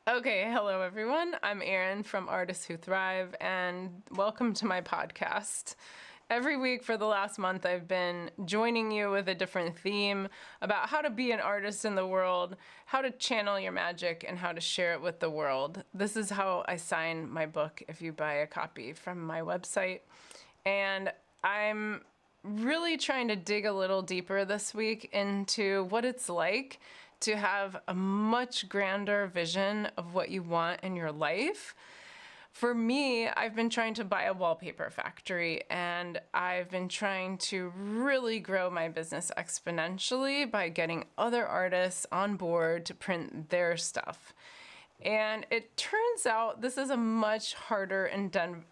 Okay, hello everyone. I'm Erin from Artists Who Thrive, and welcome to my podcast. Every week for the last month, I've been joining you with a different theme about how to be an artist in the world, how to channel your magic, and how to share it with the world. This is how I sign my book if you buy a copy from my website. And I'm really trying to dig a little deeper this week into what it's like to have a much grander vision of what you want in your life. For me, I've been trying to buy a wallpaper factory, and I've been trying to really grow my business exponentially by getting other artists on board to print their stuff. And it turns out this is a much harder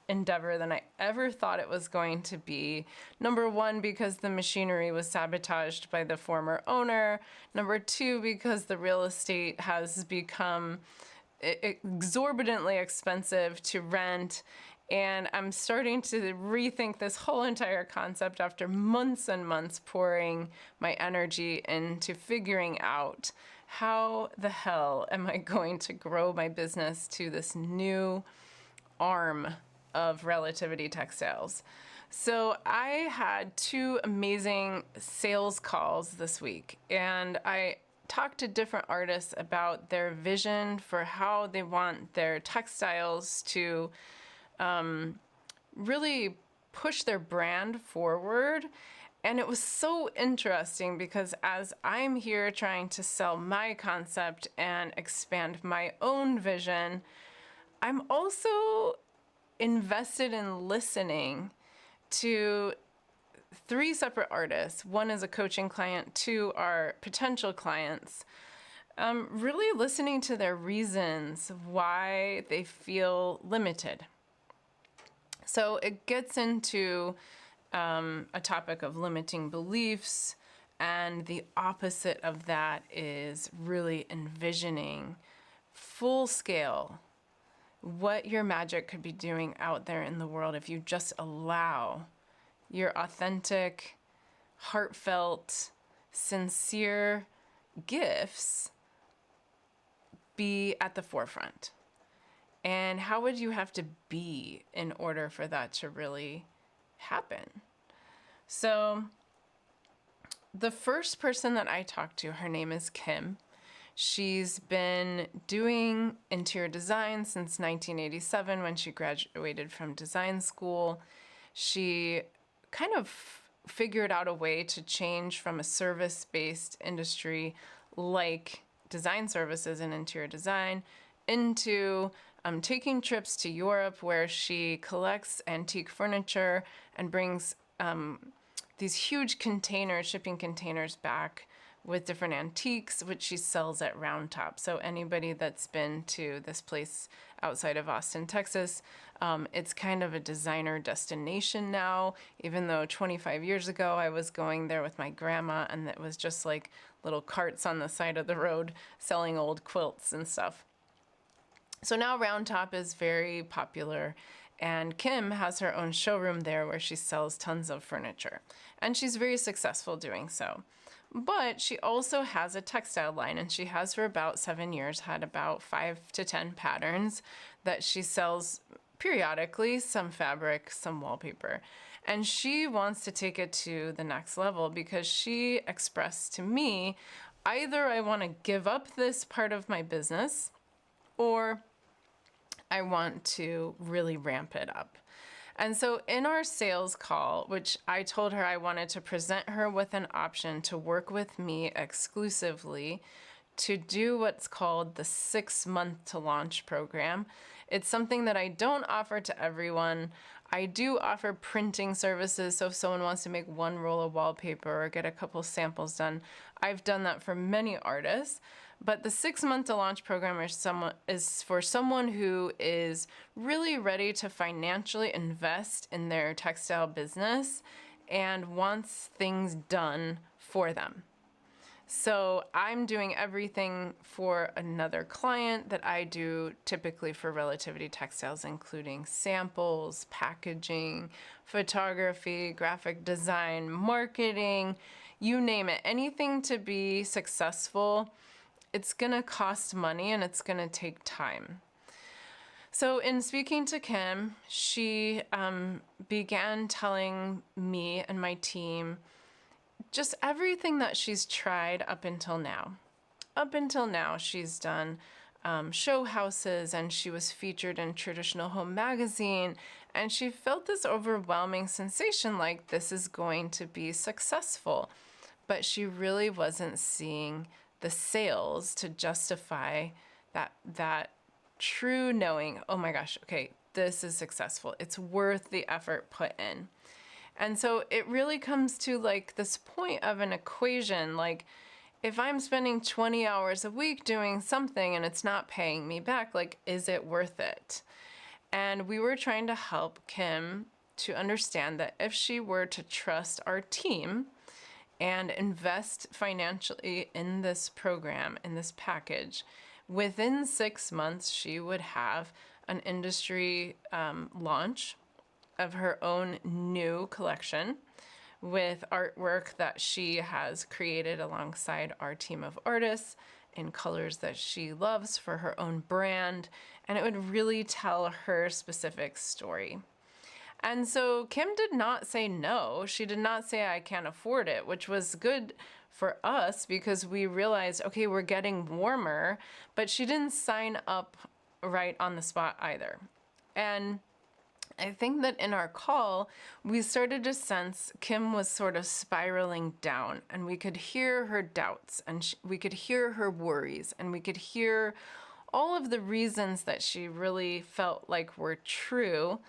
endeavor than I ever thought it was going to be. Number one, because the machinery was sabotaged by the former owner. Number two, because the real estate has become exorbitantly expensive to rent. And I'm starting to rethink this whole entire concept after months and months pouring my energy into figuring out how the hell am I going to grow my business to this new arm of Relativity Textiles. So I had two amazing sales calls this week, and I talked to different artists about their vision for how they want their textiles to really push their brand forward. And it was so interesting because as I'm here trying to sell my concept and expand my own vision, I'm also invested in listening to three separate artists. One is a coaching client, two are potential clients. Really listening to their reasons why they feel limited. So it gets into a topic of limiting beliefs, and the opposite of that is really envisioning full scale what your magic could be doing out there in the world if you just allow your authentic, heartfelt, sincere gifts be at the forefront. And how would you have to be in order for that to really happen? So the first person that I talked to, her name is Kim. She's been doing interior design since 1987 when she graduated from design school. She kind of figured out a way to change from a service-based industry like design services and interior design into taking trips to Europe, where she collects antique furniture and brings these huge containers, shipping containers back with different antiques, which she sells at Round Top. So anybody that's been to this place outside of Austin, Texas, it's kind of a designer destination now, even though 25 years ago I was going there with my grandma and it was just like little carts on the side of the road selling old quilts and stuff. So now Round Top is very popular, and Kim has her own showroom there where she sells tons of furniture, and she's very successful doing so. But she also has a textile line, and she has for about 7 years had about 5 to 10 patterns that she sells periodically, some fabric, some wallpaper. And she wants to take it to the next level because she expressed to me, either I want to give up this part of my business or I want to really ramp it up. And so in our sales call, which I told her I wanted to present her with an option to work with me exclusively to do what's called the 6-month to launch program. It's something that I don't offer to everyone. I do offer printing services, so if someone wants to make one roll of wallpaper or get a couple samples done, I've done that for many artists. But the 6-month to launch program is for someone who is really ready to financially invest in their textile business and wants things done for them. So I'm doing everything for another client that I do typically for Relativity Textiles, including samples, packaging, photography, graphic design, marketing, you name it. Anything to be successful it's going to cost money and it's going to take time. So in speaking to Kim, she began telling me and my team just everything that she's tried up until now. Up until now, she's done show houses, and she was featured in Traditional Home magazine, and she felt this overwhelming sensation like this is going to be successful. But she really wasn't seeing the sales to justify that true knowing, oh my gosh, okay, this is successful. It's worth the effort put in. And so it really comes to like this point of an equation, like if I'm spending 20 hours a week doing something and it's not paying me back, like, is it worth it? And we were trying to help Kim to understand that if she were to trust our team and invest financially in this program, in this package, within 6 months, she would have an industry launch of her own new collection with artwork that she has created alongside our team of artists in colors that she loves for her own brand. And it would really tell her specific story. And so Kim did not say no. She did not say, I can't afford it, which was good for us because we realized, okay, we're getting warmer, but she didn't sign up right on the spot either. And I think that in our call, we started to sense Kim was sort of spiraling down, and we could hear her doubts, and we could hear her worries, and we could hear all of the reasons that she really felt like were true.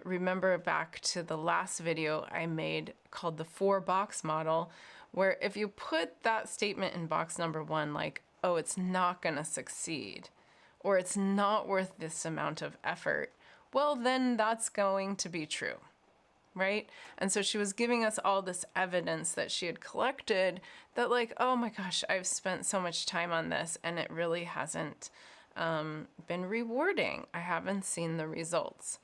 Remember back to the last video I made called the 4-box model, where if you put that statement in box number 1, like, oh, it's not going to succeed, or it's not worth this amount of effort, well, then that's going to be true, right? And so she was giving us all this evidence that she had collected that like, oh my gosh, I've spent so much time on this and it really hasn't been rewarding. I haven't seen the results.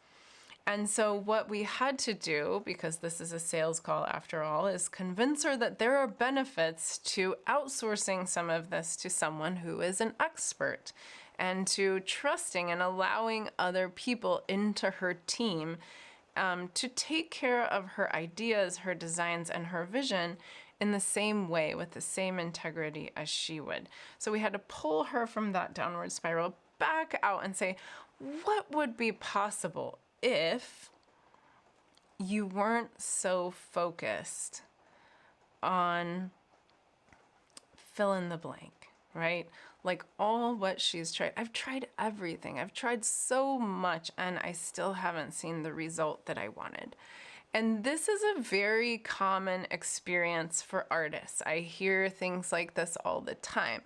And so what we had to do, because this is a sales call after all, is convince her that there are benefits to outsourcing some of this to someone who is an expert, and to trusting and allowing other people into her team to take care of her ideas, her designs, and her vision in the same way, with the same integrity as she would. So we had to pull her from that downward spiral back out and say, what would be possible if you weren't so focused on fill in the blank, right? Like all what she's tried. I've tried everything. I've tried so much and I still haven't seen the result that I wanted. And this is a very common experience for artists. I hear things like this all the time.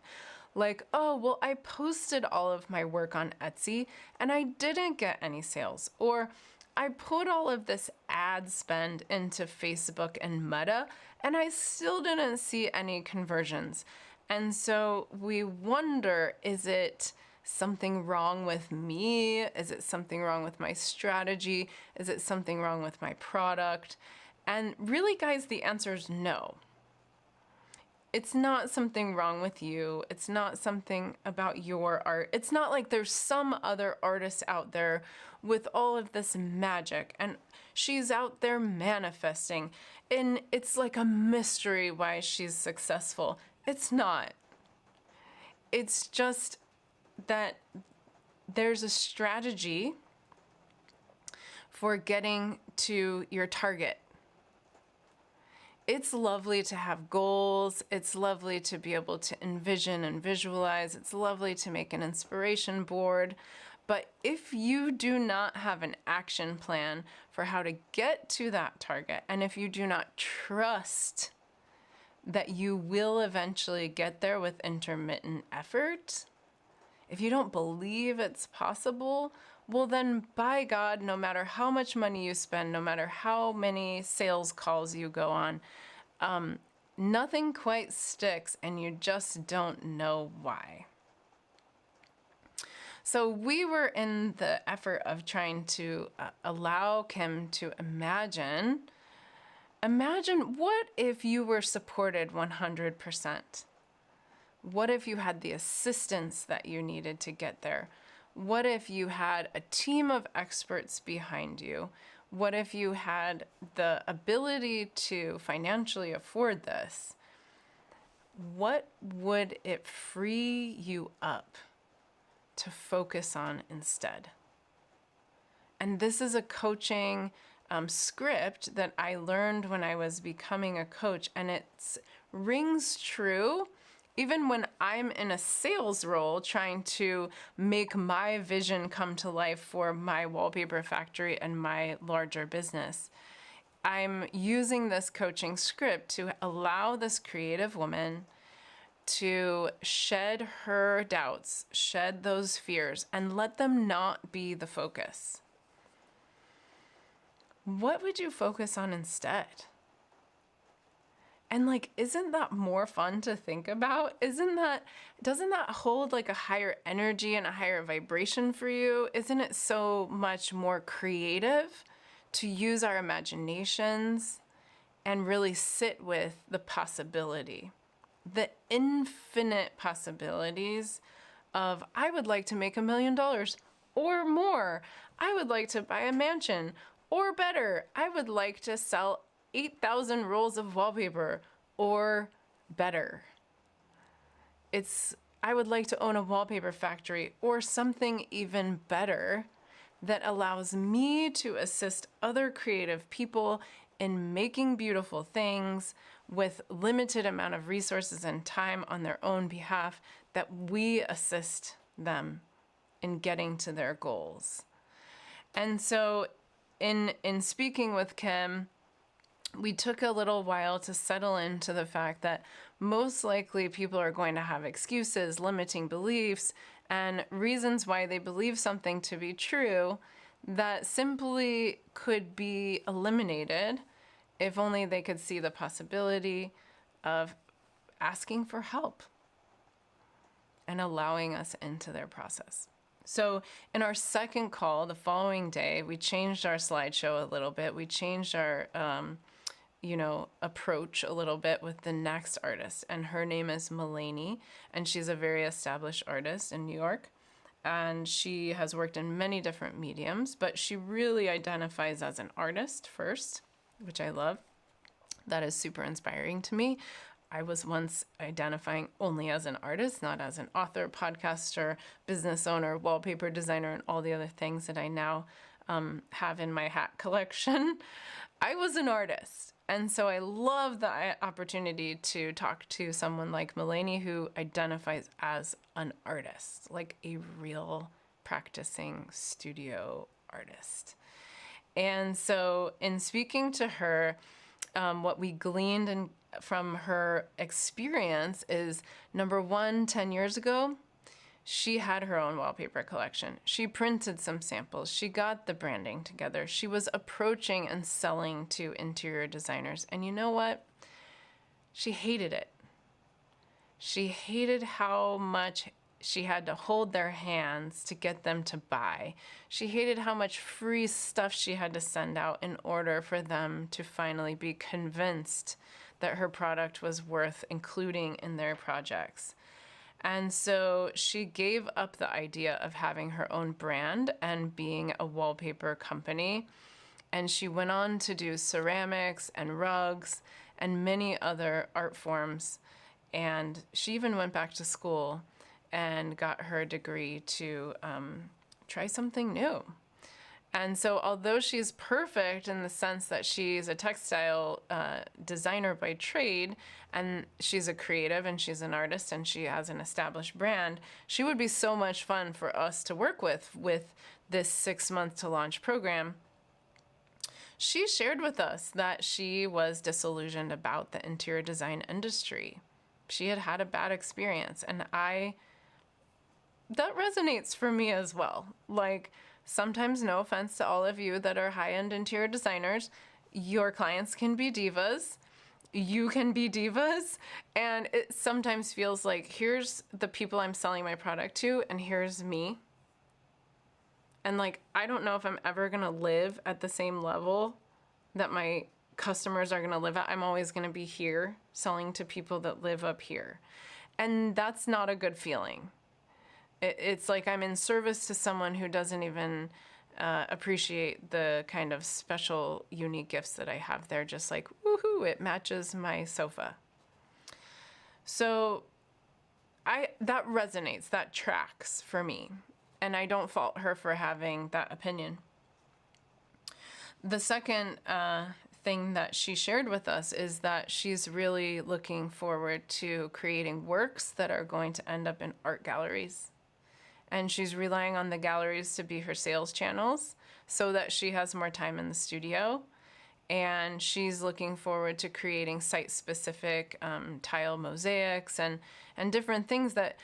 Like, oh, well, I posted all of my work on Etsy and I didn't get any sales. Or I put all of this ad spend into Facebook and Meta and I still didn't see any conversions. And so we wonder, is it something wrong with me? Is it something wrong with my strategy? Is it something wrong with my product? And really, guys, the answer is no. It's not something wrong with you. It's not something about your art. It's not like there's some other artist out there with all of this magic and she's out there manifesting. And it's like a mystery why she's successful. It's not. It's just that there's a strategy for getting to your target. It's lovely to have goals. It's lovely to be able to envision and visualize. It's lovely to make an inspiration board. But if you do not have an action plan for how to get to that target, and if you do not trust that you will eventually get there with intermittent effort, if you don't believe it's possible, well then, by God, no matter how much money you spend, no matter how many sales calls you go on, nothing quite sticks and you just don't know why. So we were in the effort of trying to allow Kim to imagine what if you were supported 100%? What if you had the assistance that you needed to get there? What if you had a team of experts behind you? What if you had the ability to financially afford this? What would it free you up to focus on instead? And this is a coaching script that I learned when I was becoming a coach, and it rings true even when I'm in a sales role trying to make my vision come to life for my wallpaper factory and my larger business. I'm using this coaching script to allow this creative woman to shed her doubts, shed those fears, and let them not be the focus. What would you focus on instead? And isn't that more fun to think about? Doesn't that hold a higher energy and a higher vibration for you? Isn't it so much more creative to use our imaginations and really sit with the possibility, the infinite possibilities of, I would like to make $1 million or more. I would like to buy a mansion, or better, I would like to sell 8,000 rolls of wallpaper, or better. I would like to own a wallpaper factory, or something even better that allows me to assist other creative people in making beautiful things with limited amount of resources and time on their own behalf, that we assist them in getting to their goals. And so in speaking with Kim, we took a little while to settle into the fact that most likely people are going to have excuses, limiting beliefs, and reasons why they believe something to be true that simply could be eliminated if only they could see the possibility of asking for help and allowing us into their process. So in our second call, the following day, we changed our slideshow a little bit. We changed our approach a little bit with the next artist. And her name is Mulaney, and she's a very established artist in New York. And she has worked in many different mediums, but she really identifies as an artist first, which I love. That is super inspiring to me. I was once identifying only as an artist, not as an author, podcaster, business owner, wallpaper designer, and all the other things that I now have in my hat collection. I was an artist. And so I love the opportunity to talk to someone like Mulaney, who identifies as an artist, like a real practicing studio artist. And so in speaking to her, what we gleaned from her experience is, number one, 10 years ago, she had her own wallpaper collection. She printed some samples. She got the branding together. She was approaching and selling to interior designers. And you know what? She hated it. She hated how much she had to hold their hands to get them to buy. She hated how much free stuff she had to send out in order for them to finally be convinced that her product was worth including in their projects. And so she gave up the idea of having her own brand and being a wallpaper company. And she went on to do ceramics and rugs and many other art forms. And she even went back to school and got her degree to try something new. And so although she's perfect in the sense that she's a textile designer by trade, and she's a creative and she's an artist and she has an established brand, she would be so much fun for us to work with this 6-month to launch program. She shared with us that she was disillusioned about the interior design industry. She had had a bad experience, and that resonates for me as well. Sometimes, no offense to all of you that are high-end interior designers, your clients can be divas. You can be divas. And it sometimes feels like, here's the people I'm selling my product to, and here's me. And I don't know if I'm ever going to live at the same level that my customers are going to live at. I'm always going to be here selling to people that live up here. And that's not a good feeling. It's like I'm in service to someone who doesn't even appreciate the kind of special, unique gifts that I have. They're just like, woohoo, it matches my sofa. So that resonates, that tracks for me. And I don't fault her for having that opinion. The second thing that she shared with us is that she's really looking forward to creating works that are going to end up in art galleries. And she's relying on the galleries to be her sales channels so that she has more time in the studio. And she's looking forward to creating site-specific tile mosaics and different things that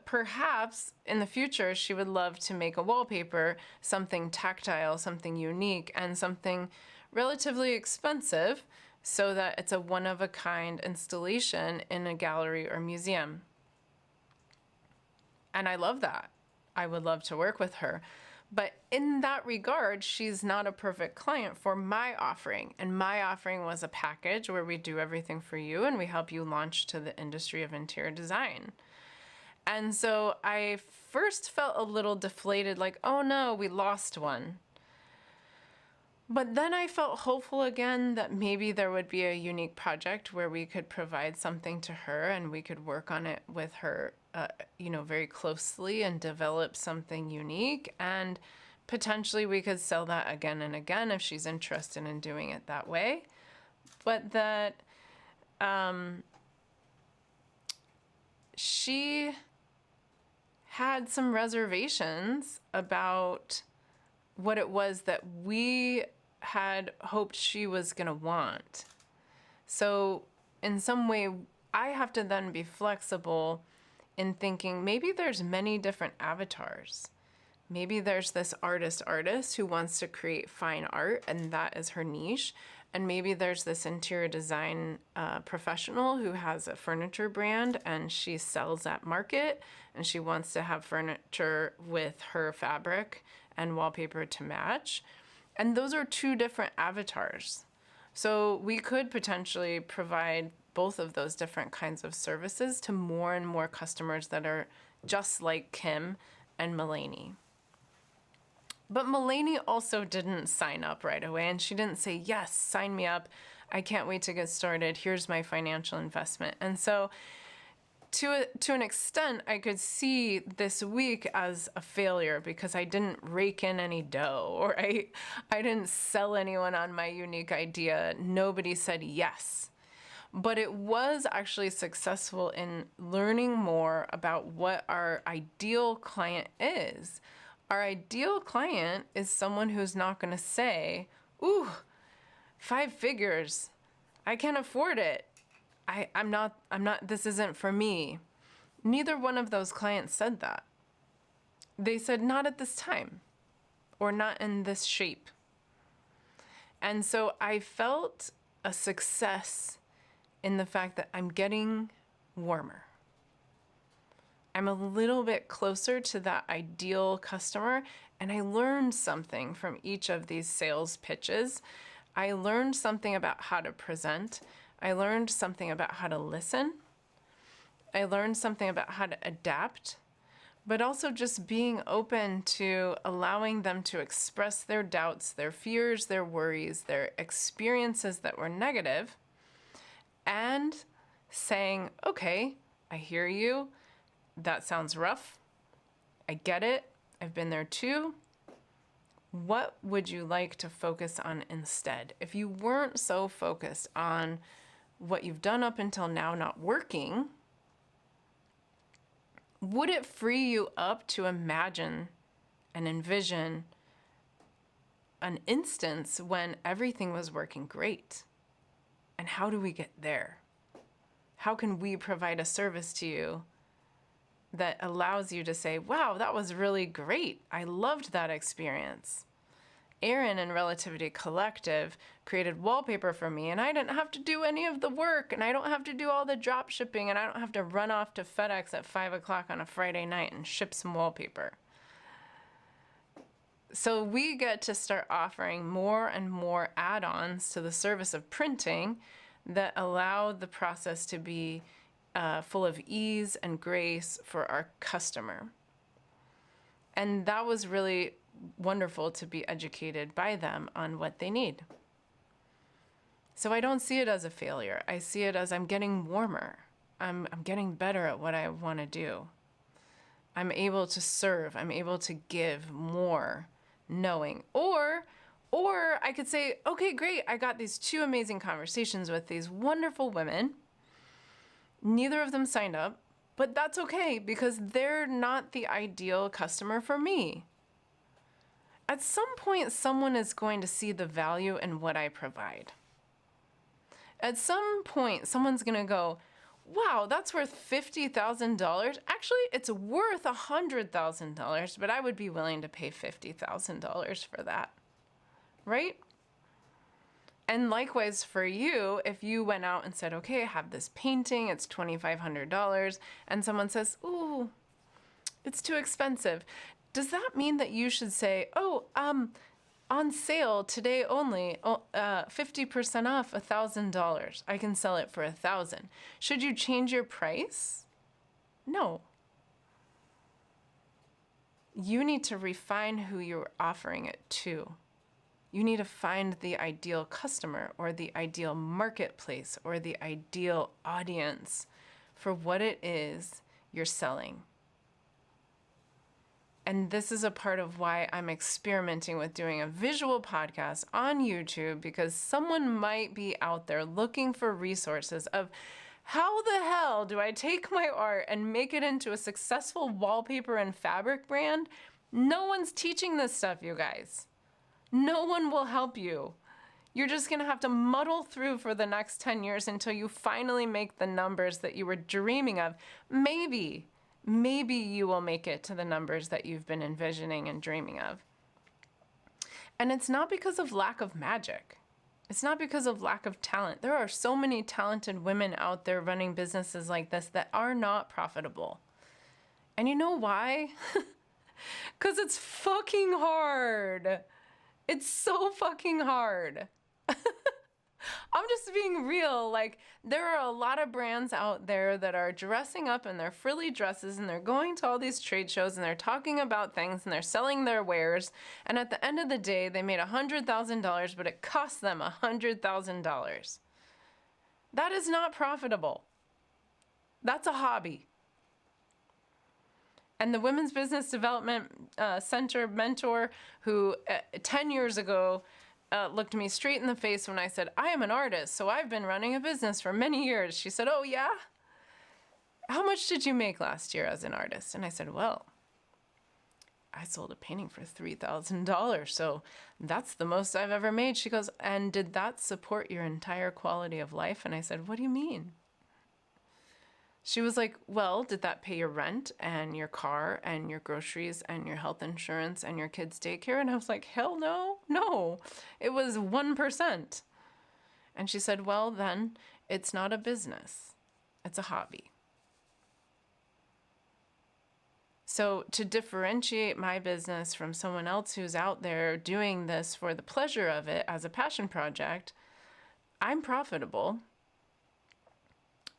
perhaps in the future she would love to make a wallpaper, something tactile, something unique, and something relatively expensive so that it's a one-of-a-kind installation in a gallery or museum. And I love that. I would love to work with her. But in that regard, she's not a perfect client for my offering. And my offering was a package where we do everything for you and we help you launch to the industry of interior design. And so I first felt a little deflated, like, oh no, we lost one. But then I felt hopeful again that maybe there would be a unique project where we could provide something to her and we could work on it with her, very closely and develop something unique. And potentially we could sell that again and again if she's interested in doing it that way. But that she had some reservations about what it was that we had hoped she was going to want. So in some way, I have to then be flexible in thinking maybe there's many different avatars. Maybe there's this artist who wants to create fine art and that is her niche. And maybe there's this interior design professional who has a furniture brand and she sells at market and she wants to have furniture with her fabric and wallpaper to match. And those are two different avatars. So we could potentially provide both of those different kinds of services to more and more customers that are just like Kim and Mulaney. But Mulaney also didn't sign up right away, and she didn't say, yes, sign me up. I can't wait to get started. Here's my financial investment. And so to an extent, I could see this week as a failure because I didn't rake in any dough or I didn't sell anyone on my unique idea. Nobody said yes. But it was actually successful in learning more about what our ideal client is. Our ideal client is someone who's not going to say, ooh, 5 figures. I can't afford it. I'm not, this isn't for me. Neither one of those clients said that. They said, not at this time, or not in this shape. And so I felt a success in the fact that I'm getting warmer. I'm a little bit closer to that ideal customer, and I learned something from each of these sales pitches. I learned something about how to present. I learned something about how to listen. I learned something about how to adapt, but also just being open to allowing them to express their doubts, their fears, their worries, their experiences that were negative, and saying, okay, I hear you. That sounds rough. I get it. I've been there too. What would you like to focus on instead? If you weren't so focused on what you've done up until now not working, would it free you up to imagine and envision an instance when everything was working great? And how do we get there? How can we provide a service to you that allows you to say, wow, that was really great. I loved that experience. Erin and Relativity Collective created wallpaper for me, and I didn't have to do any of the work, and I don't have to do all the drop shipping, and I don't have to run off to FedEx at 5 o'clock on a Friday night and ship some wallpaper. So we get to start offering more and more add-ons to the service of printing that allow the process to be full of ease and grace for our customer. And that was really wonderful to be educated by them on what they need. So I don't see it as a failure. I see it as I'm getting warmer. I'm getting better at what I want to do. I'm able to serve. I'm able to give more, knowing. Or I could say, okay, great. I got these 2 amazing conversations with these wonderful women. Neither of them signed up, but that's okay because they're not the ideal customer for me. At some point, someone is going to see the value in what I provide. At some point, someone's going to go, wow, that's worth $50,000. Actually, it's worth $100,000, but I would be willing to pay $50,000 for that, right? And likewise for you, if you went out and said, okay, I have this painting, it's $2,500, and someone says, ooh, it's too expensive. Does that mean that you should say, on sale today only, 50% off, $1,000. I can sell it for $1,000. Should you change your price? No. You need to refine who you're offering it to. You need to find the ideal customer or the ideal marketplace or the ideal audience for what it is you're selling. And this is a part of why I'm experimenting with doing a visual podcast on YouTube, because someone might be out there looking for resources of how the hell do I take my art and make it into a successful wallpaper and fabric brand? No one's teaching this stuff, you guys. No one will help you. You're just going to have to muddle through for the next 10 years until you finally make the numbers that you were dreaming of. Maybe you will make it to the numbers that you've been envisioning and dreaming of. And it's not because of lack of magic. It's not because of lack of talent. There are so many talented women out there running businesses like this that are not profitable. And you know why? Because it's fucking hard. It's so fucking hard. I'm just being real. Like, there are a lot of brands out there that are dressing up in their frilly dresses and they're going to all these trade shows and they're talking about things and they're selling their wares. And at the end of the day, they made $100,000, but it cost them $100,000. That is not profitable. That's a hobby. And the Women's Business Development Center mentor who 10 years ago looked me straight in the face when I said, I am an artist, so I've been running a business for many years. She said, oh, yeah? How much did you make last year as an artist? And I said, well, I sold a painting for $3,000, so that's the most I've ever made. She goes, and did that support your entire quality of life? And I said, what do you mean? She was like, well, did that pay your rent and your car and your groceries and your health insurance and your kids' daycare? And I was like, hell no, it was 1%. And she said, well, then it's not a business, it's a hobby. So to differentiate my business from someone else who's out there doing this for the pleasure of it as a passion project, I'm profitable.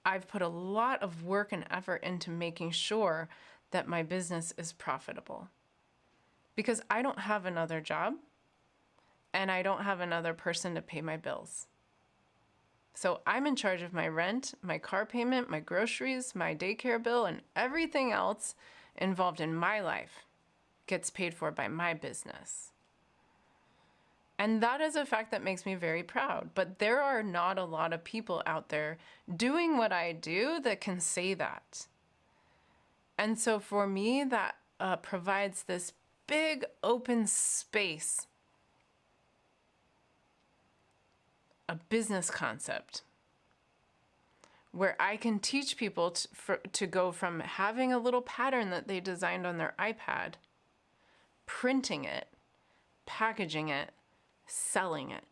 I've put a lot of work and effort into making sure that my business is profitable because I don't have another job and I don't have another person to pay my bills. So I'm in charge of my rent, my car payment, my groceries, my daycare bill, and everything else involved in my life gets paid for by my business. And that is a fact that makes me very proud. But there are not a lot of people out there doing what I do that can say that. And so for me, that provides this big open space, a business concept, where I can teach people to go from having a little pattern that they designed on their iPad, printing it, packaging it, selling it,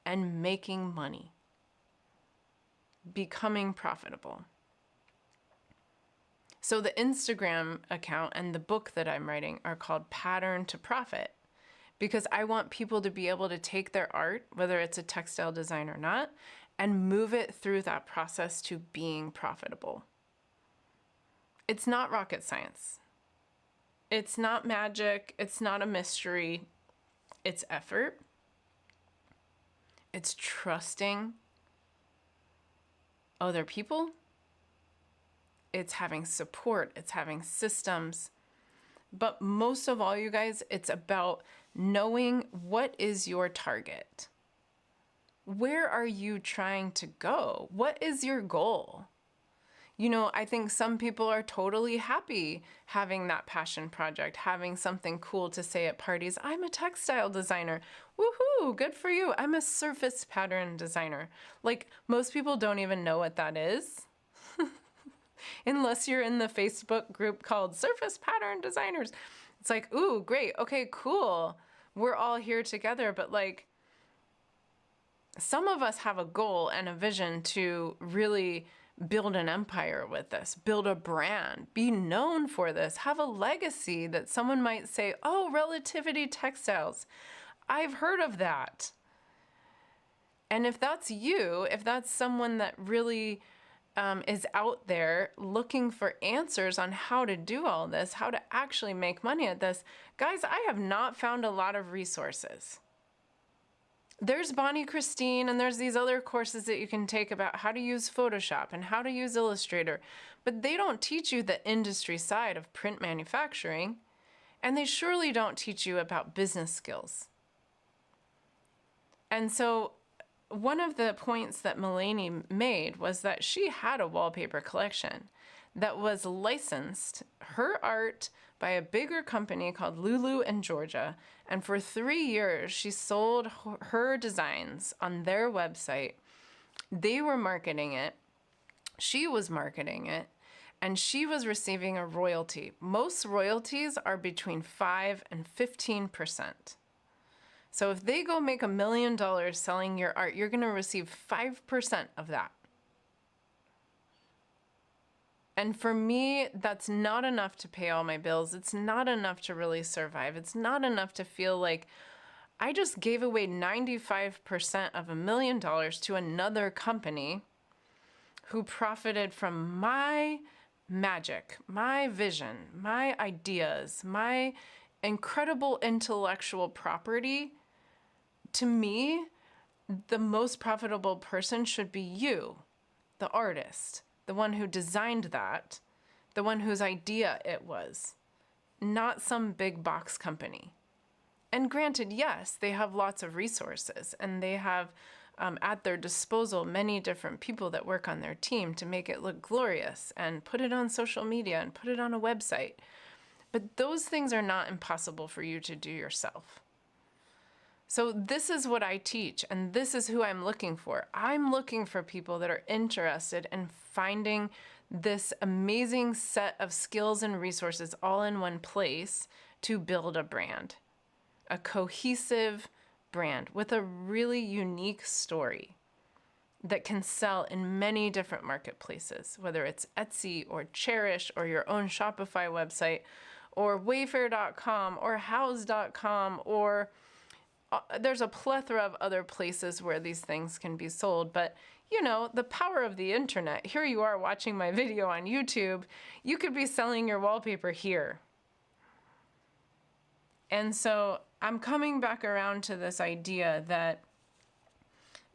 and making money, becoming profitable. So the Instagram account and the book that I'm writing are called Pattern to Profit, because I want people to be able to take their art, whether it's a textile design or not, and move it through that process to being profitable. It's not rocket science. It's not magic. It's not a mystery. It's effort. It's trusting other people. It's having support. It's having systems. But most of all, you guys, it's about knowing what is your target. Where are you trying to go? What is your goal? You know, I think some people are totally happy having that passion project, having something cool to say at parties. I'm a textile designer. Woohoo, good for you. I'm a surface pattern designer. Like, most people don't even know what that is. Unless you're in the Facebook group called Surface Pattern Designers. It's like, ooh, great. Okay, cool. We're all here together. But like, some of us have a goal and a vision to really build an empire with this, build a brand, be known for this, have a legacy that someone might say, oh, Relativity Textiles. I've heard of that. And if that's you, if that's someone that really is out there looking for answers on how to do all this, how to actually make money at this, guys, I have not found a lot of resources. There's Bonnie Christine, and there's these other courses that you can take about how to use Photoshop and how to use Illustrator, but they don't teach you the industry side of print manufacturing, and they surely don't teach you about business skills. And so one of the points that Mulaney made was that she had a wallpaper collection that was licensed, her art, by a bigger company called Lulu in Georgia. And for 3 years, she sold her designs on their website. They were marketing it. She was marketing it. And she was receiving a royalty. Most royalties are between 5 and 15%. So if they go make $1 million selling your art, you're going to receive 5% of that. And for me, that's not enough to pay all my bills. It's not enough to really survive. It's not enough to feel like I just gave away 95% of $1 million to another company who profited from my magic, my vision, my ideas, my incredible intellectual property. To me, the most profitable person should be you, the artist, the one who designed that, the one whose idea it was, not some big box company. And granted, yes, they have lots of resources, and they have at their disposal many different people that work on their team to make it look glorious and put it on social media and put it on a website. But those things are not impossible for you to do yourself. So this is what I teach, and this is who I'm looking for. I'm looking for people that are interested in finding this amazing set of skills and resources all in one place to build a brand, a cohesive brand with a really unique story that can sell in many different marketplaces, whether it's Etsy or Cherish or your own Shopify website or Wayfair.com or House.com or there's a plethora of other places where these things can be sold. But, you know, the power of the internet. Here you are watching my video on YouTube. You could be selling your wallpaper here. And so I'm coming back around to this idea that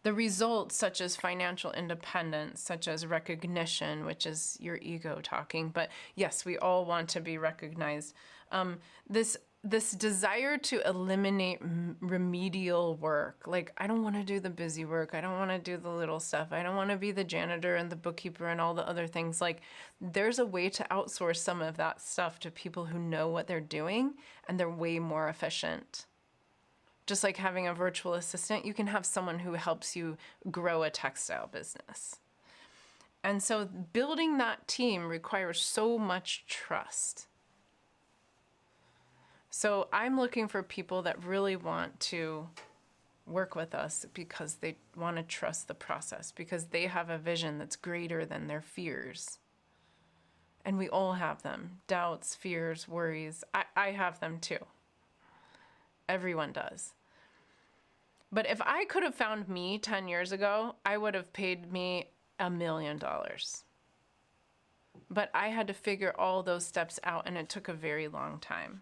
the results, such as financial independence, such as recognition, which is your ego talking, but yes, we all want to be recognized. This desire to eliminate remedial work. Like, I don't want to do the busy work. I don't want to do the little stuff. I don't want to be the janitor and the bookkeeper and all the other things. Like, there's a way to outsource some of that stuff to people who know what they're doing, and they're way more efficient. Just like having a virtual assistant, you can have someone who helps you grow a textile business. And so building that team requires so much trust. So I'm looking for people that really want to work with us because they want to trust the process, because they have a vision that's greater than their fears. And we all have them. Doubts, fears, worries. I have them too. Everyone does. But if I could have found me 10 years ago, I would have paid me $1 million. But I had to figure all those steps out, and it took a very long time.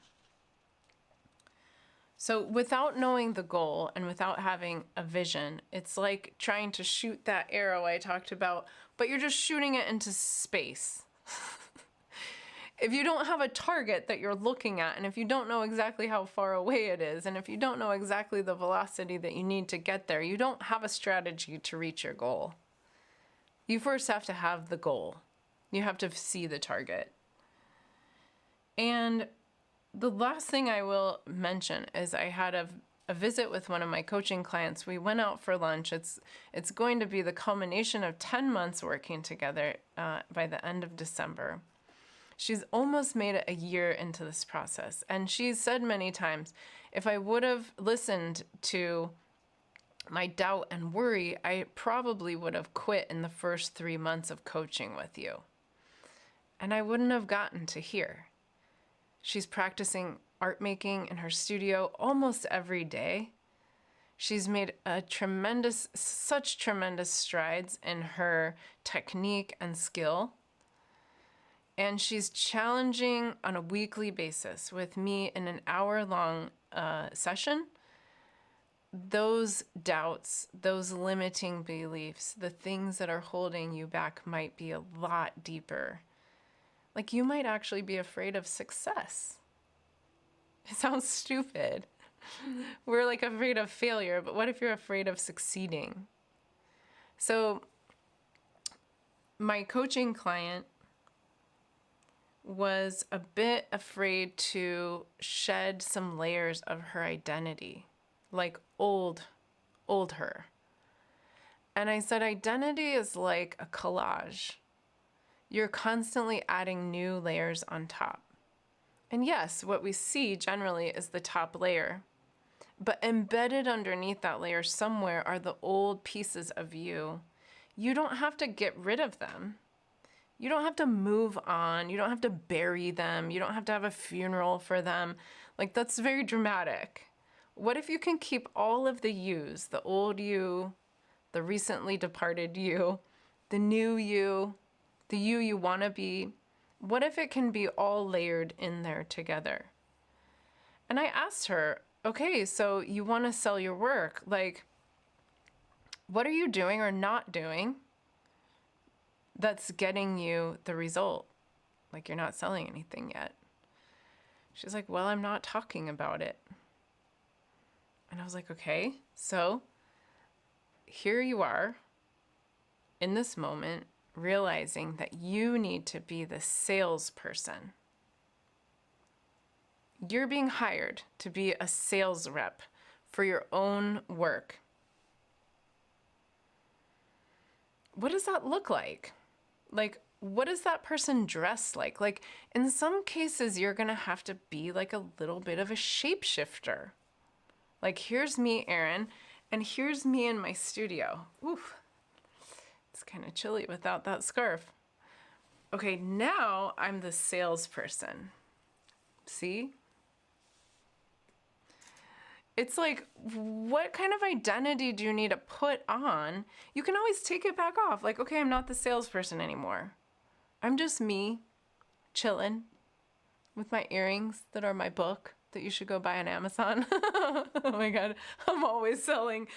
So without knowing the goal and without having a vision, it's like trying to shoot that arrow I talked about, but you're just shooting it into space. If you don't have a target that you're looking at, and if you don't know exactly how far away it is, and if you don't know exactly the velocity that you need to get there, you don't have a strategy to reach your goal. You first have to have the goal. You have to see the target. And the last thing I will mention is I had a visit with one of my coaching clients. We went out for lunch. It's going to be the culmination of 10 months working together by the end of December. She's almost made it a year into this process. And she's said many times, if I would have listened to my doubt and worry, I probably would have quit in the first 3 months of coaching with you. And I wouldn't have gotten to here. She's practicing art making in her studio almost every day. She's made such tremendous strides in her technique and skill. And she's challenging on a weekly basis with me in an hour-long session those doubts, those limiting beliefs, the things that are holding you back might be a lot deeper. Like you might actually be afraid of success. It sounds stupid. We're like afraid of failure, but what if you're afraid of succeeding? So my coaching client was a bit afraid to shed some layers of her identity, like old her. And I said, identity is like a collage. You're constantly adding new layers on top. And yes, what we see generally is the top layer. But embedded underneath that layer somewhere are the old pieces of you. You don't have to get rid of them. You don't have to move on. You don't have to bury them. You don't have to have a funeral for them. Like, that's very dramatic. What if you can keep all of the yous, the old you, the recently departed you, the new you, the you want to be? What if it can be all layered in there together? And I asked her, okay, so you want to sell your work. Like, what are you doing or not doing that's getting you the result? Like, you're not selling anything yet. She's like, well, I'm not talking about it. And I was like, okay, so here you are in this moment, realizing that you need to be the salesperson. You're being hired to be a sales rep for your own work. What does that look like? Like, what does that person dress like? Like, in some cases, you're going to have to be like a little bit of a shapeshifter. Like, here's me, Erin, and here's me in my studio. Oof, it's kind of chilly without that scarf. Okay, now I'm the salesperson. See? It's like, what kind of identity do you need to put on? You can always take it back off. Like, okay, I'm not the salesperson anymore. I'm just me, chilling with my earrings that are my book that you should go buy on Amazon. Oh my God, I'm always selling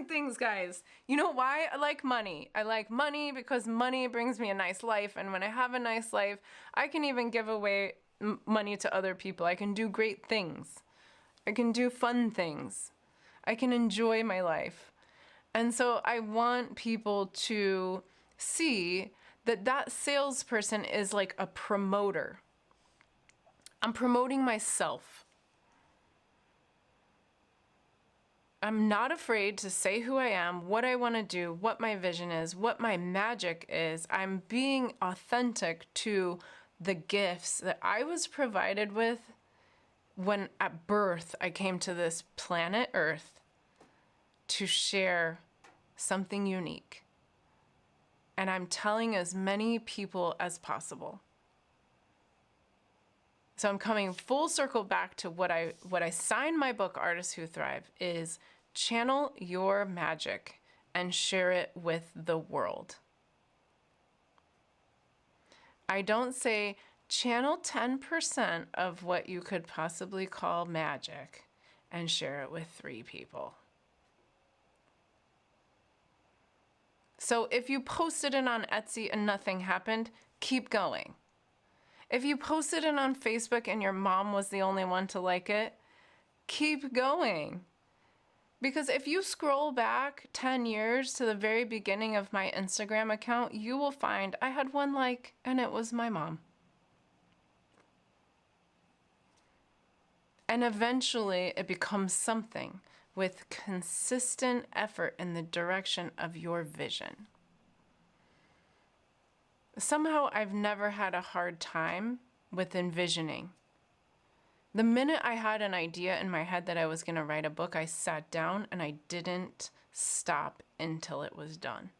things, guys. You know why? I like money. I like money because money brings me a nice life. And when I have a nice life, I can even give away money to other people. I can do great things. I can do fun things. I can enjoy my life. And so I want people to see that that salesperson is like a promoter. I'm promoting myself. I'm not afraid to say who I am, what I want to do, what my vision is, what my magic is. I'm being authentic to the gifts that I was provided with when at birth I came to this planet Earth to share something unique. And I'm telling as many people as possible. So I'm coming full circle back to what I signed my book, Artists Who Thrive, is channel your magic and share it with the world. I don't say channel 10% of what you could possibly call magic and share it with 3 people. So if you posted it on Etsy and nothing happened, keep going. If you posted it on Facebook and your mom was the only one to like it, keep going. Because if you scroll back 10 years to the very beginning of my Instagram account, you will find I had 1 like and it was my mom. And eventually it becomes something with consistent effort in the direction of your vision. Somehow I've never had a hard time with envisioning. The minute I had an idea in my head that I was going to write a book, I sat down and I didn't stop until it was done.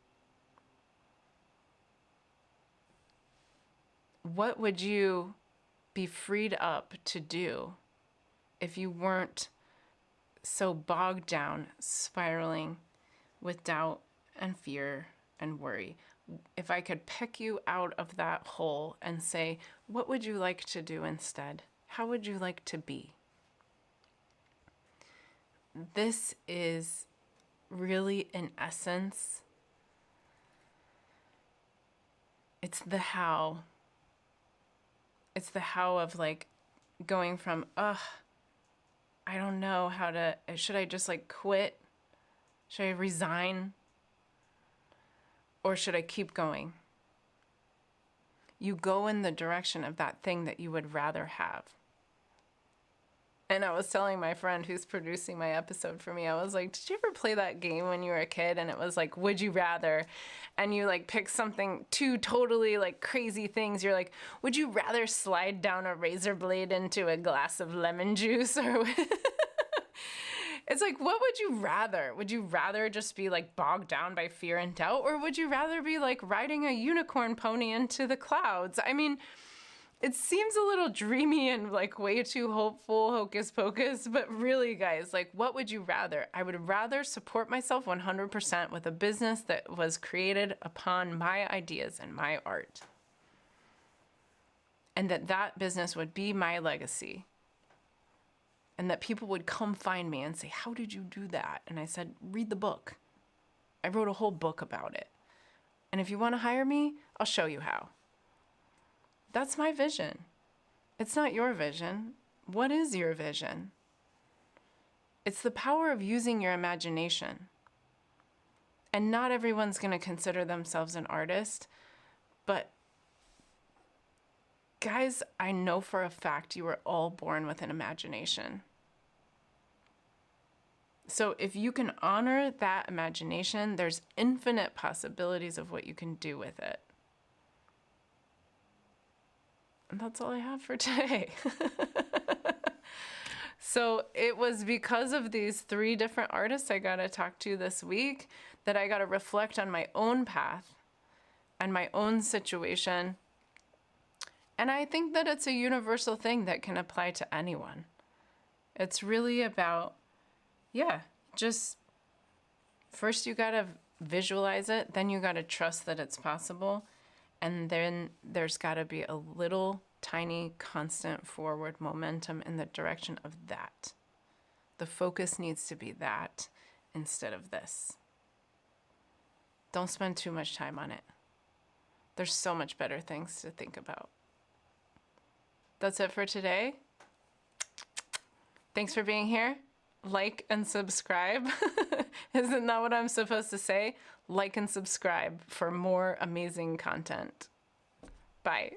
What would you be freed up to do if you weren't so bogged down, spiraling with doubt and fear and worry? If I could pick you out of that hole and say, what would you like to do instead? How would you like to be? This is really, in essence, it's the how. It's the how of like going from, I don't know how to, should I just like quit? Should I resign? Or should I keep going? You go in the direction of that thing that you would rather have. And I was telling my friend who's producing my episode for me, I was like, did you ever play that game when you were a kid? And it was like, would you rather? And you like pick something, 2 totally like crazy things. You're like, would you rather slide down a razor blade into a glass of lemon juice? Or it's like, what would you rather? Would you rather just be like bogged down by fear and doubt? Or would you rather be like riding a unicorn pony into the clouds? I mean, it seems a little dreamy and like way too hopeful, hocus pocus, but really guys, like what would you rather? I would rather support myself 100% with a business that was created upon my ideas and my art. And that business would be my legacy. And that people would come find me and say, how did you do that? And I said, read the book. I wrote a whole book about it. And if you want to hire me, I'll show you how. That's my vision. It's not your vision. What is your vision? It's the power of using your imagination. And not everyone's going to consider themselves an artist, but guys, I know for a fact you were all born with an imagination. So if you can honor that imagination, there's infinite possibilities of what you can do with it. And that's all I have for today. So it was because of these 3 different artists I got to talk to this week that I got to reflect on my own path and my own situation. And I think that it's a universal thing that can apply to anyone. It's really about, just first you got to visualize it, then you got to trust that it's possible. And then there's got to be a little tiny constant forward momentum in the direction of that. The focus needs to be that instead of this. Don't spend too much time on it. There's so much better things to think about. That's it for today. Thanks for being here. Like and subscribe. Isn't that what I'm supposed to say? Like and subscribe for more amazing content. Bye.